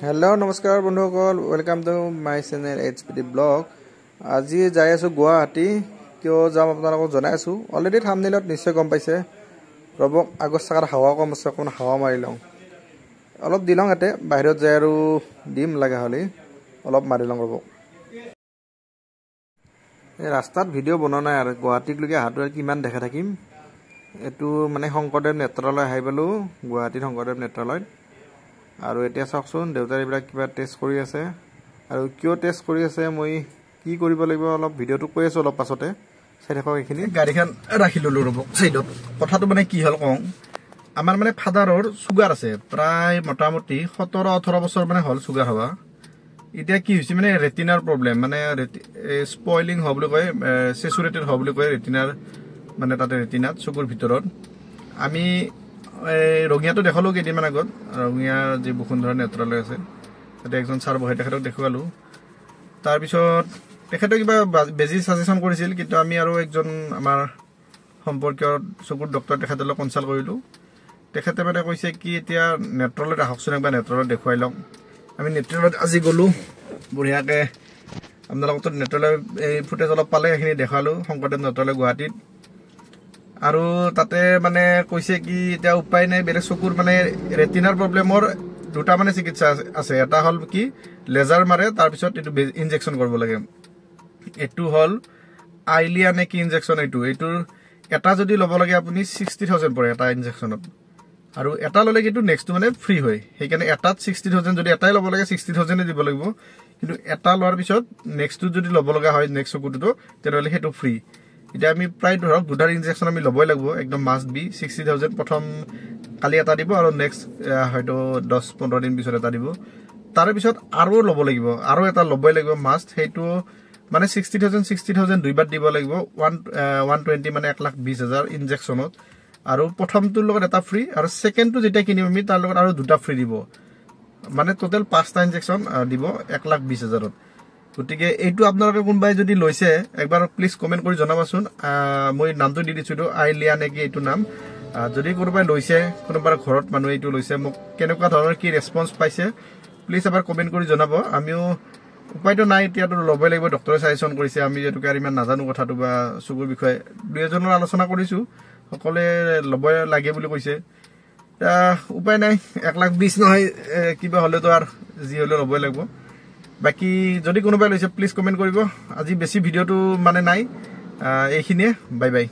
hello नमस्कार बंधुসকল welcome to my channel HPD blog आज যাই আছো গুৱাহাটী কিয় যাম আপোনালোকক জনাই আছো অলৰেডি থাম্বনেইলত নিশ্চয় গম পাইছে ৰবক আগৰ সাকাৰ হাৱা কম আছে কোন হাৱা মাৰি লওঁ অলপ দিলং এতে বাহিৰত যায় আৰু ডিম লাগা হলি অলপ মাৰি লওঁ ৰবক এই ৰাস্তাত ভিডিও বনোৱা নাই আৰু গুৱাহাটীক লগি হাতৰ কিমান দেখা থাকিম এটো মানে শংকৰদেৱ নেত্ৰালয় হাই পালো গুৱাহাটীৰ শংকৰদেৱ নেত্ৰালয় আৰু এতিয়া চাওকচোন দেউতাৰ এইবিলাক কিবা টেষ্ট কৰি আছে আৰু কিয় টেষ্ট কৰি আছে মই কি কৰিব লাগিব অলপ ভিডিওটো কৈ আছো অলপ পাছতে চাই থাকক এইখিনি গাড়ীখন ৰাখি ললো ৰবক সাইডত কথাটো মানে কি হল কওঁ আমাৰ মানে ফাদাৰৰ সুগাৰ আছে প্ৰায় মোটামুটি 17-18 বছৰ মানে হল সুগাৰ হবা এতিয়া কি হৈছে মানে ৰেটিনাৰ প্ৰবলেম মানে স্পয়লিং হ বুলি কয় স্যাচুৰেটেড হ বুলি কয় ৰেটিনাৰ মানে তাতে ৰেটিনাত চকুৰ ভিতৰত আমি ৰঙিয়াটো দেখালো কেইদিনমান আগত ৰঙিয়া যে বসুন্ধৰা নেত্ৰালয় আছে তাতে একজন ছাৰ বহে তেখেতক দেখুৱালো তাৰ পিছত তেখেতে কিবা বেজি সাজেশন কৰিছিল কিন্তু আমি আৰু একজন আমাৰ সম্পৰ্কীয় চকুৰ ডক্টৰ তেখেতলৈ কনসাল্ট কৰিলো তেখেতে মানে কৈছে কি এতিয়া নেত্ৰালয়ত আহকচোন একবাৰ নেত্ৰালয়ত দেখুৱাই লওঁ আমি নেত্ৰালয়ত আজি গলো বঢ়িয়াকে আপোনালোকৰ নেত্ৰালয় এই ফুটেজ অলপ পালে এখিনি দেখালো শংকৰদেৱ নেত্ৰালয় গুৱাহাটীত আৰু তাতে মানে কৈছে কি এটা উপায় নাই বেলে চকুৰ মানে ৰেটিনাৰ প্ৰবলেমৰ দুটা মানে চিকিৎসা আছে এটা হল কি লেজাৰ মাৰে তাৰ পিছত এটো ইনজেকশন কৰিব লাগে এটো হল আইলিয়া নে কি ইনজেকশন এটোৰ এটা যদি লব লাগে আপুনি 60000 পৰে এটা ইনজেকশনত আৰু এটা ললে কিন্তু নেক্সট মানে ফ্ৰী হয় সেইকাৰণে এটাত 60000 যদি এটাই লব লাগে 60000 এ দিব লাগিব কিন্তু এটা লোৱাৰ পিছত নেক্সট যদি লব লগা হয় নেক্সট চকুটো তেৰলে হেটো ফ্ৰী এটা আমি প্ৰায় ধৰক দুটাৰ ইনজেকশন আমি লবই লাগিব একদম মাস্ট বি 60000 প্ৰথম কালি এটা দিব আৰু নেক্সট হয়তো 10-15 দিন পিছত এটা দিব তাৰ পিছত আৰু লব লাগিব আৰু এটা লবই লাগিব মাস্ট হেটো মানে 60000 দুইবাৰ দিব লাগিব 120 মানে 120000 ইনজেকশনত আৰু প্ৰথমটোৰ লগত এটা ফ্ৰী আৰু সেকেন্ডটো যেটা কিনিম আমি তাৰ লগত আৰু দুটা ফ্ৰী দিব মানে টোটাল 5টা ইনজেকশন দিব 120000ত গতিকে এইটো আপোনালোকে কোনবাই যদি লৈছে একবাৰ প্লিজ কমেন্ট কৰি জনাবাচোন মই নামটো দি দিছো তো আইলিয়া নেকি এইটো নাম যদি কোনোবাই লৈছে কোনোবাৰ ঘৰত মানুহ এইটো লৈছে মোক কেনেকুৱা ধৰণৰ কি ৰেসপন্স পাইছে প্লিজ এবাৰ কমেন্ট কৰি জনাব আমিও উপায়টো নাই এতিয়াটো লবই লাগিব ডক্টৰে সাজেশন কৰিছে আমি যেটুকে ইমান নাজানো কথাটো বা চকুৰ বিষয়ে দুইজনৰ আলোচনা কৰিছো সকলে লবই লাগে বুলি কৈছে উপায় নাই 120 নহয় কিবা হলে তো আৰু জি হলে লবই লাগিব বাকি যদি কোনোবাই লৈছে প্লিজ কমেন্ট কৰিব আজি বেছি ভিডিওটো মানে নাই এইখিনিয়ে বাই বাই